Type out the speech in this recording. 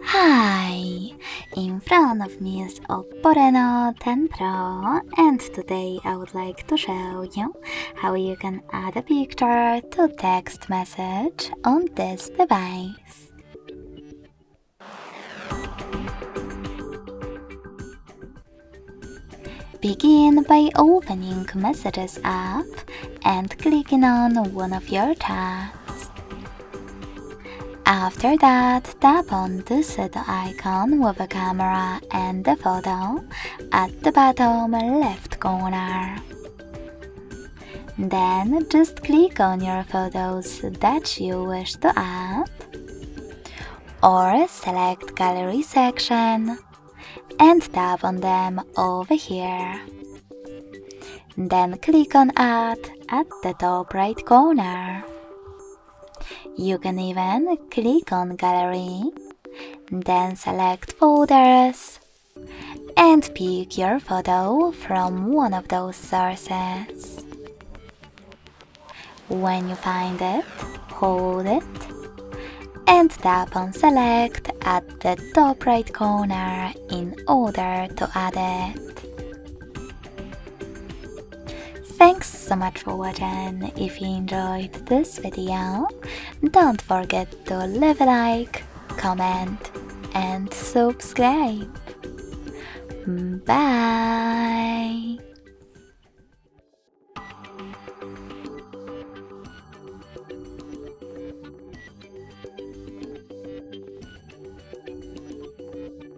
Hi! In front of me is OPPO Reno 10 Pro, and today I would like to show you how you can add a picture to text message on this device. Begin by opening Messages app and clicking on one of your chats. After that, tap on the set icon with a camera and a photo at the bottom left corner. Then just click on your photos that you wish to add, or select Gallery section and tap on them over here. Then click on Add at the top right corner. You can even click on Gallery, then select Folders, and pick your photo from one of those sources. When you find it, hold it, and tap on Select at the top right corner in order to add it. Thanks so much for watching. If you enjoyed this video, don't forget to leave a like, comment, and subscribe. Bye!